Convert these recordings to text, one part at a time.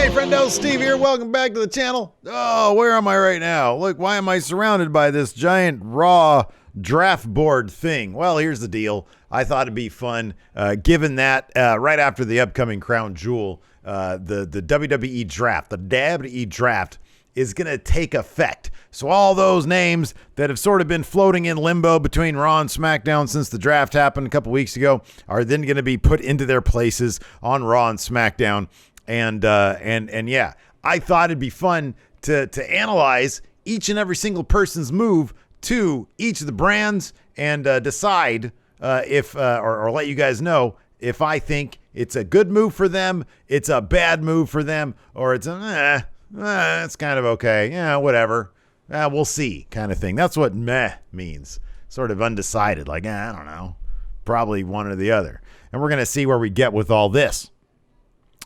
Hey friendo, Steve here. Welcome back to the channel. Oh, where am I right now? Look, why am I surrounded by this giant Raw draft board thing? Well, here's the deal. I thought it'd be fun, given that right after the upcoming Crown Jewel, the WWE draft, the WWE draft is going to take effect. So all those names that have sort of been floating in limbo between Raw and SmackDown since the draft happened a couple weeks ago are then going to be put into their places on Raw and SmackDown. And yeah, I thought it'd be fun to analyze each and every single person's move to each of the brands and decide if or let you guys know if I think it's a good move for them, it's a bad move for them, or it's it's kind of okay. Yeah, whatever. We'll see kind of thing. That's what meh means. Sort of undecided. Like, I don't know. Probably one or the other. And we're going to see where we get with all this.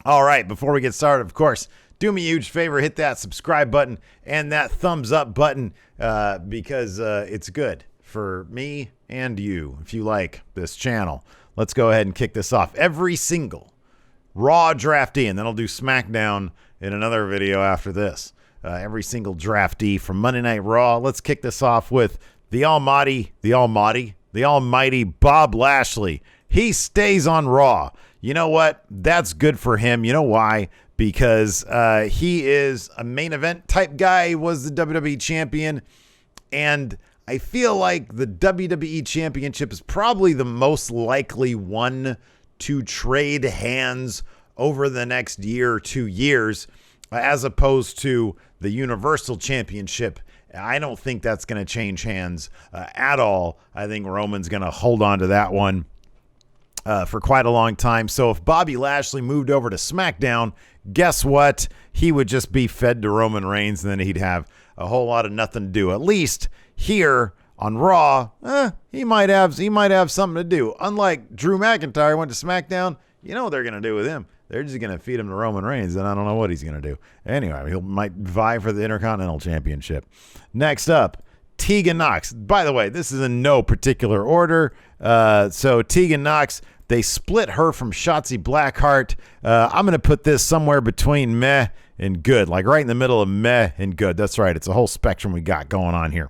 All right, before we get started, of course, do me a huge favor. Hit that subscribe button and that thumbs up button because it's good for me and you if you like this channel. Let's go ahead and kick this off. Every single Raw draftee, and then I'll do SmackDown in another video after this. Every single draftee from Monday Night Raw. Let's kick this off with the almighty Bob Lashley. He stays on Raw. You know what? That's good for him. You know why? Because he is a main event type guy. He was the WWE champion. And I feel like the WWE championship is probably the most likely one to trade hands over the next year or 2 years, as opposed to the Universal Championship. I don't think that's going to change hands at all. I think Roman's going to hold on to that one for quite a long time. So if Bobby Lashley moved over to SmackDown, guess what? He would just be fed to Roman Reigns, and then he'd have a whole lot of nothing to do. At least here on Raw, he might have something to do. Unlike Drew McIntyre went to SmackDown, you know what they're going to do with him. They're just going to feed him to Roman Reigns, and I don't know what he's going to do. Anyway, he might vie for the Intercontinental Championship. Next up, Teagan Knox. By the way, this is in no particular order. So Teagan Knox, they split her from Shotzi Blackheart. I'm going to put this somewhere between meh and good, like right in the middle of meh and good. That's right. It's a whole spectrum we got going on here.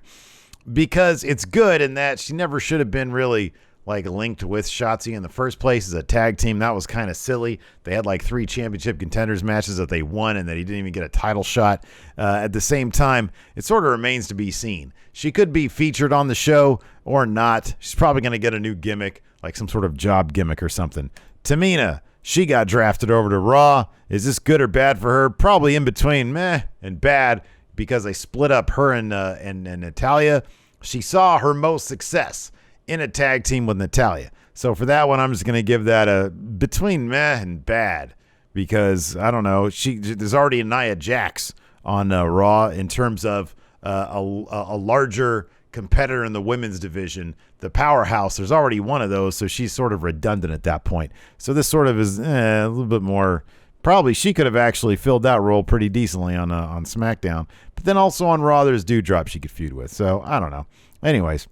Because it's good in that she never should have been really like linked with Shotzi in the first place as a tag team. That was kind of silly. They had like 3 championship contenders matches that they won and that he didn't even get a title shot. At the same time, it sort of remains to be seen. She could be featured on the show or not. She's probably going to get a new gimmick, like some sort of job gimmick or something. Tamina, she got drafted over to Raw. Is this good or bad for her? Probably in between meh and bad because they split up her and Natalya. She saw her most success in a tag team with Natalya. So for that one, I'm just going to give that a between meh and bad because, I don't know, there's already a Nia Jax on Raw in terms of a larger competitor in the women's division, the powerhouse. There's already one of those, so she's sort of redundant at that point. So this sort of is a little bit more. Probably she could have actually filled that role pretty decently on SmackDown. But then also on Raw, there's Doudrop she could feud with. So I don't know. Anyways.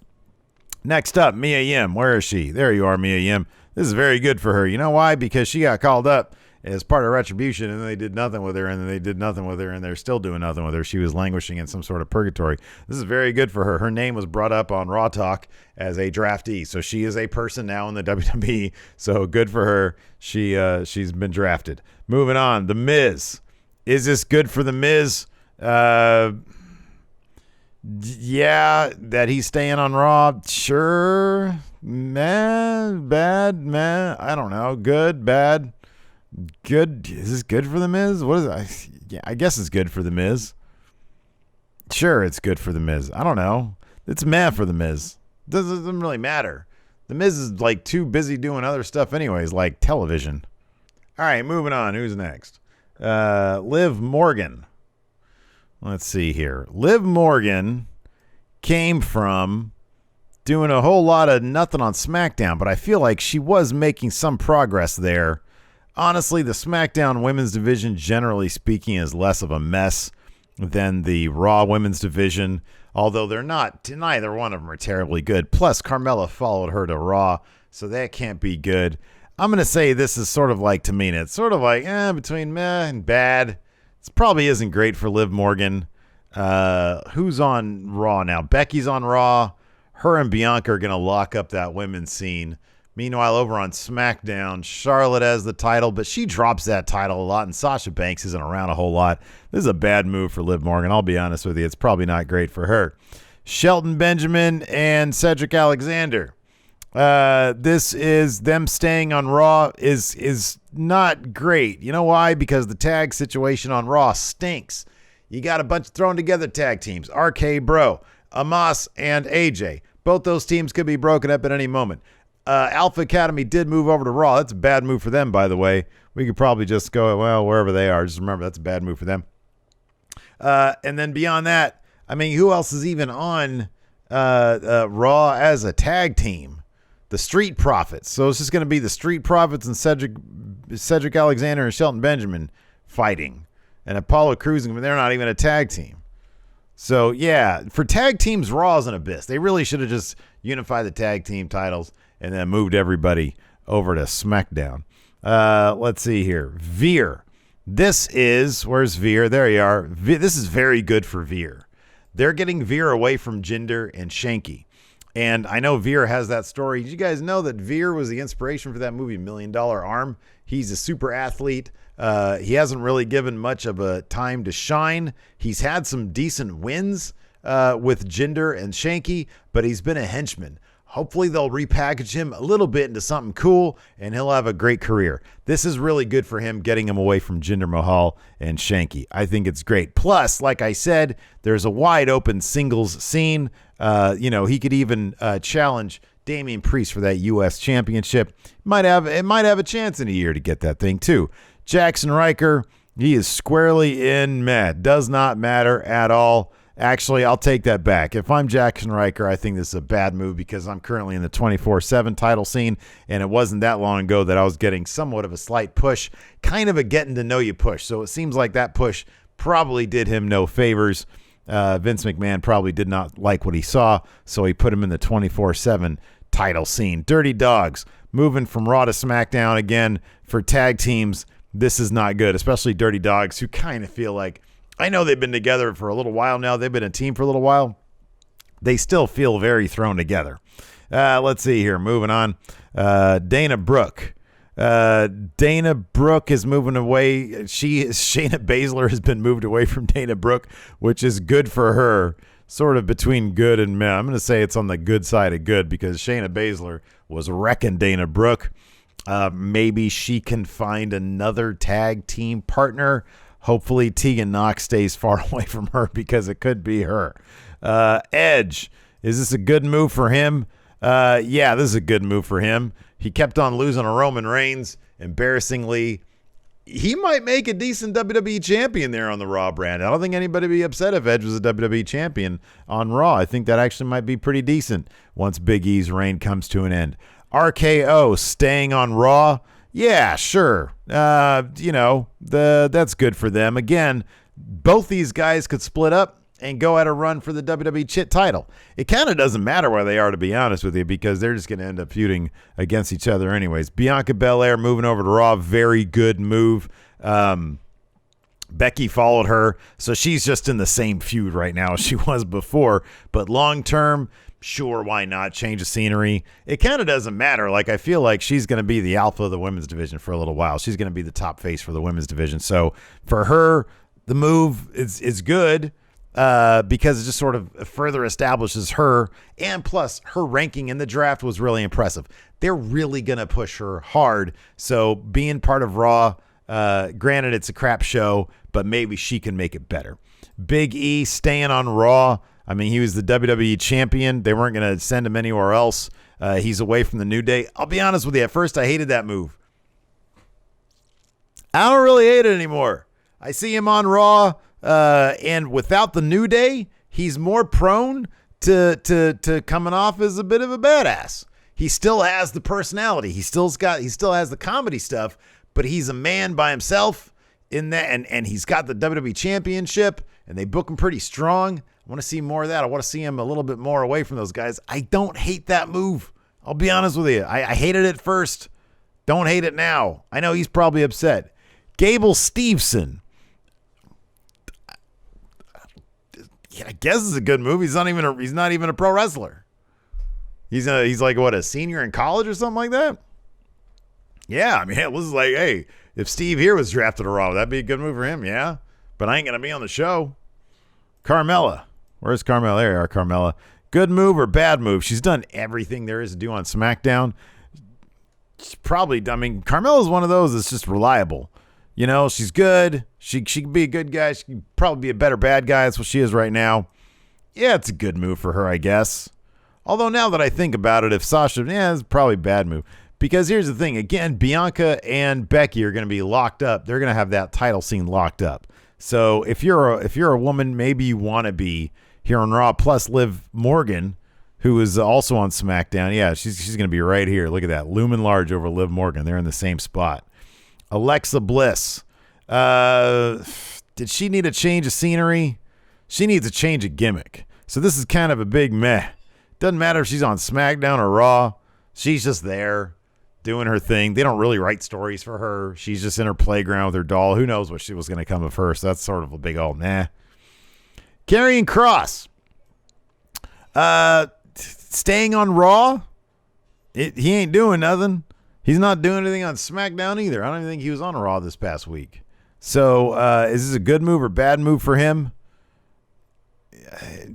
Next up, Mia Yim. Where is she? There you are, Mia Yim. This is very good for her. You know why? Because she got called up as part of Retribution, and they did nothing with her, and then they did nothing with her, and they're still doing nothing with her. She was languishing in some sort of purgatory. This is very good for her. Her name was brought up on Raw Talk as a draftee, so she is a person now in the WWE, so good for her. She's been drafted. Moving on, The Miz. Is this good for The Miz? Yeah, that he's staying on Raw. Sure. Meh, bad, meh. I don't know. Good, bad, good. Is this good for The Miz? What is it? Yeah, I guess it's good for The Miz. Sure, it's good for The Miz. I don't know. It's meh for The Miz. Doesn't really matter. The Miz is like too busy doing other stuff anyways, like television. All right, moving on. Who's next? Liv Morgan. Let's see here. Liv Morgan came from doing a whole lot of nothing on SmackDown, but I feel like she was making some progress there. Honestly, the SmackDown women's division, generally speaking, is less of a mess than the Raw women's division, although they're not, neither one of them are terribly good. Plus, Carmella followed her to Raw, so that can't be good. I'm going to say this is sort of like Tamina. It's sort of like between meh and bad. This probably isn't great for Liv Morgan. Who's on Raw now? Becky's on Raw. Her and Bianca are going to lock up that women's scene. Meanwhile, over on SmackDown, Charlotte has the title, but she drops that title a lot, and Sasha Banks isn't around a whole lot. This is a bad move for Liv Morgan. I'll be honest with you. It's probably not great for her. Shelton Benjamin and Cedric Alexander. This is them staying on Raw is not great. You know why? Because the tag situation on Raw stinks. You got a bunch of thrown together tag teams. RK Bro, Hamas, and AJ. Both those teams could be broken up at any moment. Alpha Academy did move over to Raw. That's a bad move for them, by the way. We could probably just go, well, wherever they are. Just remember, that's a bad move for them. And then beyond that, I mean, who else is even on Raw as a tag team? The Street Profits. So it's just going to be the Street Profits and Cedric Alexander and Shelton Benjamin fighting. And Apollo Crews, I mean, they're not even a tag team. So, yeah, for tag teams, Raw is an abyss. They really should have just unified the tag team titles and then moved everybody over to SmackDown. Let's see here. Veer. Where's Veer? There you are. This is very good for Veer. They're getting Veer away from Jinder and Shanky. And I know Veer has that story. Did you guys know that Veer was the inspiration for that movie, $1 Million Arm? He's a super athlete. He hasn't really given much of a time to shine. He's had some decent wins with Jinder and Shanky, but he's been a henchman. Hopefully they'll repackage him a little bit into something cool, and he'll have a great career. This is really good for him, getting him away from Jinder Mahal and Shanky. I think it's great. Plus, like I said, there's a wide open singles scene. He could even challenge Damien Priest for that U.S. championship. It might have a chance in a year to get that thing too. Jackson Riker, he is squarely in meh. Does not matter at all. Actually, I'll take that back. If I'm Jackson Riker, I think this is a bad move because I'm currently in the 24/7 title scene, and it wasn't that long ago that I was getting somewhat of a slight push, kind of a getting to know you push. So it seems like that push probably did him no favors. Vince McMahon probably did not like what he saw, so he put him in the 24/7 title scene. Dirty Dogs moving from Raw to SmackDown again for tag teams. This is not good, especially Dirty Dogs, who kind of feel like, I know they've been together for a little while now. They've been a team for a little while. They still feel very thrown together. Let's see here. Moving on. Dana Brooke. Dana Brooke is moving away. Shayna Baszler has been moved away from Dana Brooke, which is good for her. Sort of between good and meh. I'm going to say it's on the good side of good because Shayna Baszler was wrecking Dana Brooke. Maybe she can find another tag team partner. Hopefully Teagan Knox stays far away from her because it could be her. Edge. Is this a good move for him? Yeah, this is a good move for him. He kept on losing to Roman Reigns. Embarrassingly, he might make a decent WWE champion there on the Raw brand. I don't think anybody would be upset if Edge was a WWE champion on Raw. I think that actually might be pretty decent once Big E's reign comes to an end. RKO staying on Raw. Yeah, sure. That's good for them. Again, both these guys could split up and go at a run for the WWE title. It kind of doesn't matter where they are, to be honest with you, because they're just going to end up feuding against each other anyways. Bianca Belair moving over to Raw. Very good move. Becky followed her, so she's just in the same feud right now as she was before. But long term, sure, why not change the scenery? It kind of doesn't matter. Like, I feel like she's going to be the alpha of the women's division for a little while. She's going to be the top face for the women's division. So for her, the move is good because it just sort of further establishes her. And plus, her ranking in the draft was really impressive. They're really going to push her hard. So being part of Raw, granted, it's a crap show, but maybe she can make it better. Big E staying on Raw. I mean, he was the WWE champion. They weren't going to send him anywhere else. He's away from the New Day. I'll be honest with you. At first, I hated that move. I don't really hate it anymore. I see him on Raw, and without the New Day, he's more prone to coming off as a bit of a badass. He still has the personality. He still has the comedy stuff, but he's a man by himself in that, and he's got the WWE championship, and they book him pretty strong. I want to see more of that. I want to see him a little bit more away from those guys. I don't hate that move. I'll be honest with you. I hated it first. Don't hate it now. I know he's probably upset. Gable Steveson. I guess it's a good move. He's not even a pro wrestler. He's like what, a senior in college or something like that. Yeah, I mean, it was like, hey, if Steve here was drafted to Raw, that'd be a good move for him. Yeah, but I ain't gonna be on the show. Carmella, where's Carmella? There you are, Carmella. Good move or bad move? She's done everything there is to do on SmackDown. She's probably, I mean, Carmella's one of those that's just reliable. You know, she's good. She could be a good guy. She could probably be a better bad guy. That's what she is right now. Yeah, it's a good move for her, I guess. Although now that I think about it, if Sasha, it's probably a bad move. Because here's the thing. Again, Bianca and Becky are going to be locked up. They're going to have that title scene locked up. So if you're a woman, maybe you want to be here on Raw. Plus Liv Morgan, who is also on SmackDown. Yeah, she's going to be right here. Look at that. Looming large over Liv Morgan. They're in the same spot. Alexa Bliss. Did she need a change of scenery? She needs a change of gimmick. So this is kind of a big meh. Doesn't matter if she's on SmackDown or Raw. She's just there doing her thing. They don't really write stories for her. She's just in her playground with her doll. Who knows what she was going to come of her. So that's sort of a big old meh. Karrion Kross. Staying on Raw. He ain't doing nothing. He's not doing anything on SmackDown either. I don't even think he was on Raw this past week. So is this a good move or bad move for him?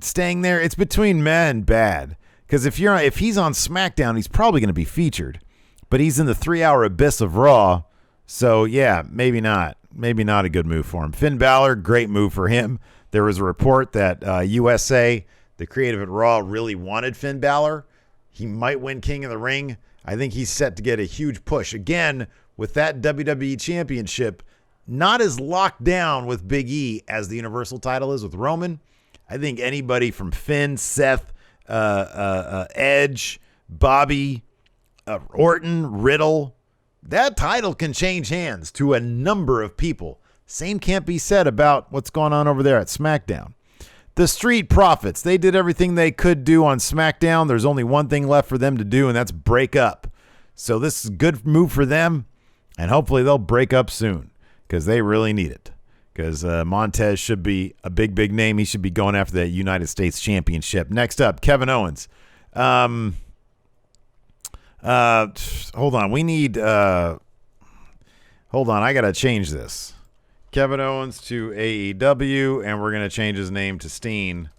Staying there, it's between meh and bad. Because if he's on SmackDown, he's probably going to be featured. But he's in the 3-hour abyss of Raw. So, yeah, maybe not. Maybe not a good move for him. Finn Balor, great move for him. There was a report that USA, the creative at Raw, really wanted Finn Balor. He might win King of the Ring. I think he's set to get a huge push. Again, with that WWE Championship, not as locked down with Big E as the Universal title is with Roman. I think anybody from Finn, Seth, Edge, Bobby, Orton, Riddle, that title can change hands to a number of people. Same can't be said about what's going on over there at SmackDown. The Street Profits, they did everything they could do on SmackDown. There's only one thing left for them to do, and that's break up. So this is a good move for them, and hopefully they'll break up soon because they really need it. Because Montez should be a big, big name. He should be going after that United States Championship. Next up, Kevin Owens. Hold on. We need... hold on. I got to change this. Kevin Owens to AEW, and we're going to change his name to Steen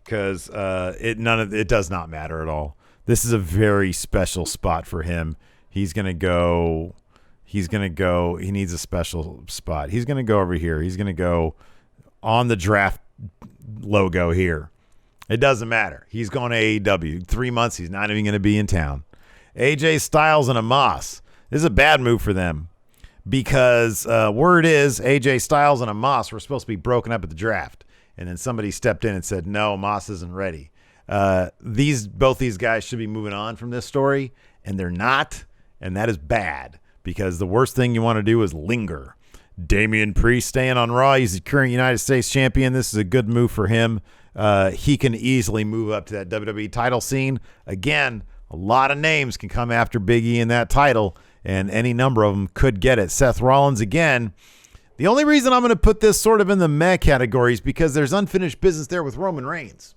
because it does not matter at all. This is a very special spot for him. He needs a special spot. He's going to go over here. He's going to go on the draft logo here. It doesn't matter. He's going to AEW. 3 months, he's not even going to be in town. AJ Styles and Hamas. This is a bad move for them because word is AJ Styles and Hamas were supposed to be broken up at the draft. And then somebody stepped in and said, no, Hamas isn't ready. Both these guys should be moving on from this story, and they're not, and that is bad. Because the worst thing you want to do is linger. Damien Priest staying on Raw. He's the current United States champion. This is a good move for him. He can easily move up to that WWE title scene. Again, a lot of names can come after Big E in that title, and any number of them could get it. Seth Rollins, again. The only reason I'm going to put this sort of in the meh category is because there's unfinished business there with Roman Reigns.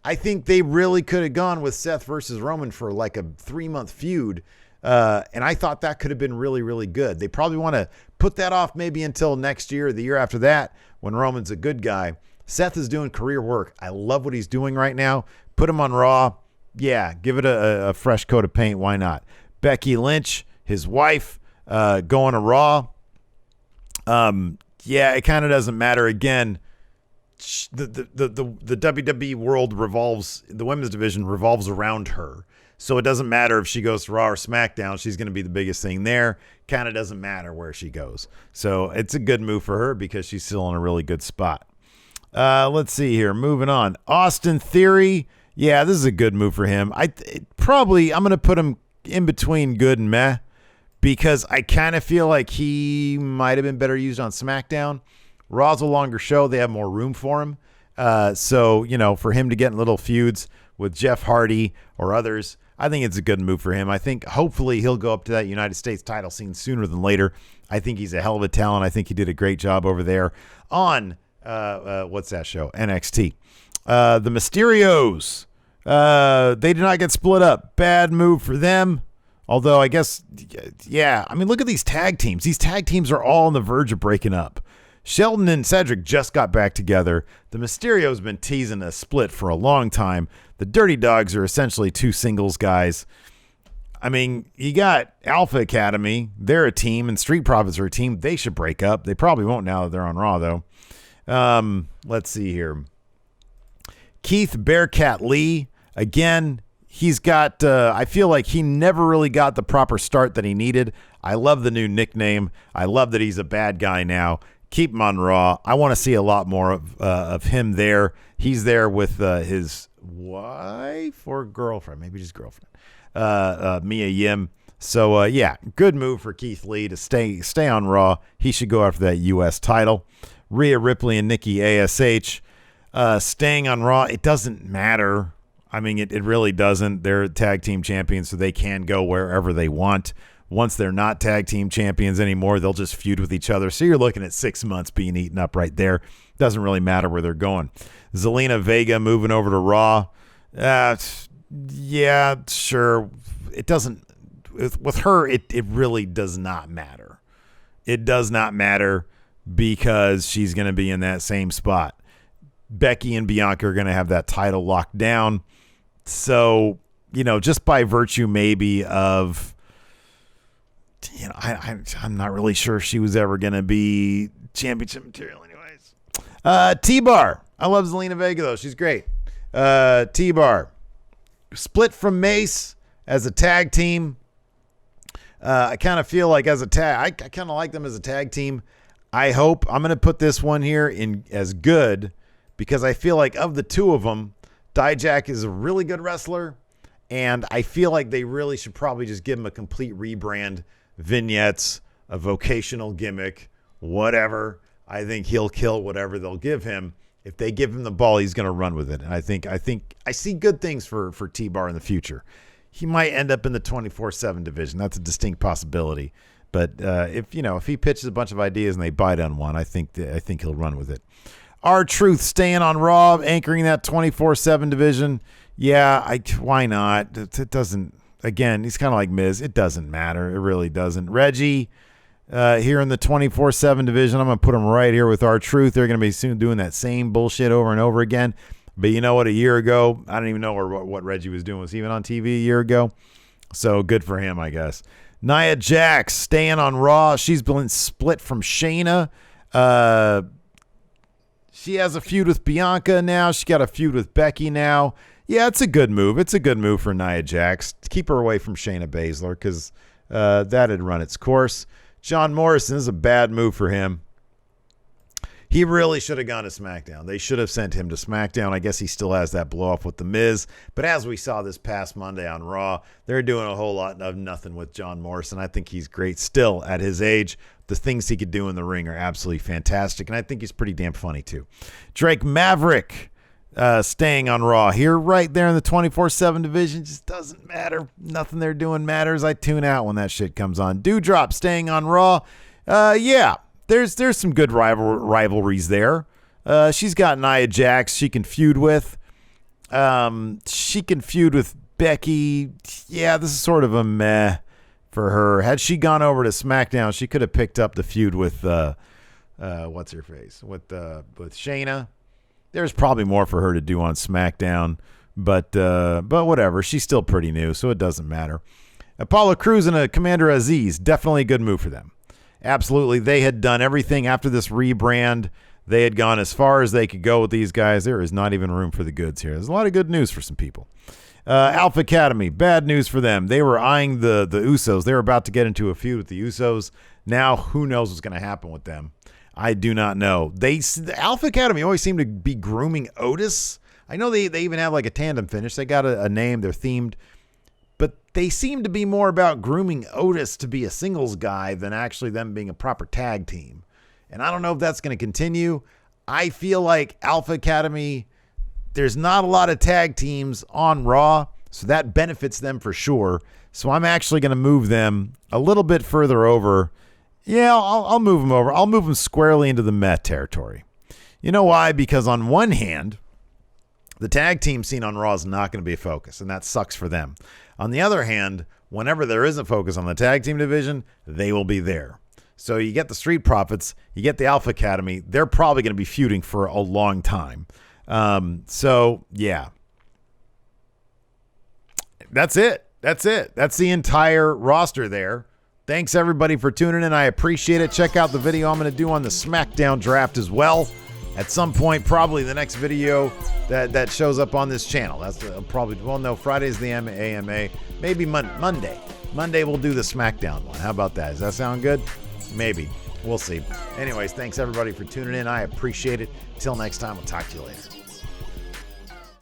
I think they really could have gone with Seth versus Roman for like a 3-month feud. And I thought that could have been really, really good. They probably want to put that off maybe until next year or the year after that when Roman's a good guy. Seth is doing career work. I love what he's doing right now. Put him on Raw. Yeah, give it a fresh coat of paint. Why not? Becky Lynch, his wife, going to Raw. Yeah, it kind of doesn't matter. Again, the WWE world revolves, the women's division revolves around her. So it doesn't matter if she goes to Raw or SmackDown. She's going to be the biggest thing there. Kind of doesn't matter where she goes. So it's a good move for her because she's still in a really good spot. Let's see here. Moving on. Austin Theory. Yeah, this is a good move for him. I'm going to put him in between good and meh because I kind of feel like he might have been better used on SmackDown. Raw's a longer show. They have more room for him. So, for him to get in little feuds with Jeff Hardy or others, I think it's a good move for him. I think hopefully he'll go up to that United States title scene sooner than later. I think he's a hell of a talent. I think he did a great job over there on What's that show? NXT. The Mysterios. They did not get split up. Bad move for them. Although I guess, yeah. I mean, look at these tag teams. These tag teams are all on the verge of breaking up. Sheldon and Cedric just got back together. The Mysterios have been teasing a split for a long time. The Dirty Dogs are essentially two singles guys. I mean, you got Alpha Academy. They're a team, and Street Profits are a team. They should break up. They probably won't now that they're on Raw, though. Let's see here. Keith Bearcat Lee. Again, he's got, I feel like he never really got the proper start that he needed. I love the new nickname. I love that he's a bad guy now. Keep him on Raw. I want to see a lot more of him there. He's there with his wife or girlfriend, maybe just girlfriend, Mia Yim. So, yeah, good move for Keith Lee to stay on Raw. He should go after that U.S. title. Rhea Ripley and Nikki A.S.H. Staying on Raw. It doesn't matter. I mean, it really doesn't. They're tag team champions, so they can go wherever they want. Once they're not tag team champions anymore, they'll just feud with each other. So you're looking at 6 months being eaten up right there. Doesn't really matter where they're going. Zelena Vega moving over to Raw. Yeah, sure. It doesn't. With her, it really does not matter. It does not matter because she's going to be in that same spot. Becky and Bianca are going to have that title locked down. So, just by virtue maybe of, I'm not really sure if she was ever going to be championship material anyways. T-Bar. I love Zelena Vega, though. She's great. T-Bar. Split from Mace as a tag team. I kind of feel like as a tag, I kind of like them as a tag team. I hope I'm going to put this one here in as good because I feel like of the two of them, Dijak is a really good wrestler, and I feel like they really should probably just give him a complete rebrand, vignettes, a vocational gimmick, whatever. I think he'll kill whatever they'll give him. If they give him the ball, he's going to run with it. And I think I see good things for T-Bar in the future. He might end up in the 24/7 division. That's a distinct possibility. But if he pitches a bunch of ideas and they bite on one, I think he'll run with it. R-Truth staying on Raw, anchoring that 24/7 division. Yeah, why not? It doesn't. Again, he's kind of like Miz. It doesn't matter. It really doesn't. Reggie here in the 24/7 division. I'm going to put him right here with R-Truth. They're going to be soon doing that same bullshit over and over again. But you know what? A year ago, I don't even know what Reggie was doing. Was he even on TV a year ago? So good for him, I guess. Nia Jax staying on Raw. She's been split from Shayna. She has a feud with Bianca now. She got a feud with Becky now. Yeah, it's a good move. It's a good move for Nia Jax. Keep her away from Shayna Baszler because that had run its course. John Morrison is a bad move for him. He really should have gone to SmackDown. They should have sent him to SmackDown. I guess he still has that blow off with The Miz. But as we saw this past Monday on Raw, they're doing a whole lot of nothing with John Morrison. I think he's great still at his age. The things he could do in the ring are absolutely fantastic. And I think he's pretty damn funny too. Drake Maverick staying on Raw here right there in the 24/7 division. Just doesn't matter. Nothing they're doing matters. I tune out when that shit comes on. Doudrop staying on Raw. Yeah. There's some good rivalries there. She's got Nia Jax she can feud with. She can feud with Becky. Yeah, this is sort of a meh for her. Had she gone over to SmackDown, she could have picked up the feud with what's her face with Shayna. There's probably more for her to do on SmackDown, but whatever. She's still pretty new, so it doesn't matter. Apollo Crews and Commander Aziz, definitely a good move for them. Absolutely. They had done everything after this rebrand. They had gone as far as they could go with these guys. There is not even room for the goods here. There's a lot of good news for some people. Alpha Academy, bad news for them. They were eyeing the Usos. They were about to get into a feud with the Usos. Now, who knows what's going to happen with them? I do not know. The Alpha Academy always seem to be grooming Otis. I know they even have like a tandem finish. They got a name. They're themed. But they seem to be more about grooming Otis to be a singles guy than actually them being a proper tag team. And I don't know if that's going to continue. I feel like Alpha Academy, there's not a lot of tag teams on Raw, so that benefits them for sure. So I'm actually going to move them a little bit further over. Yeah, I'll move them over. I'll move them squarely into the Met territory. You know why? Because on one hand, the tag team scene on Raw is not going to be a focus, and that sucks for them. On the other hand, whenever there is a focus on the tag team division, they will be there. So you get the Street Profits, you get the Alpha Academy. They're probably going to be feuding for a long time. So, yeah. That's it. That's the entire roster there. Thanks, everybody, for tuning in. I appreciate it. Check out the video I'm going to do on the SmackDown draft as well. At some point, probably the next video that shows up on this channel. That's probably, well, no, Friday's the AMA. Maybe Monday. Monday we'll do the SmackDown one. How about that? Does that sound good? Maybe. We'll see. Anyways, thanks, everybody, for tuning in. I appreciate it. Till next time, I'll talk to you later.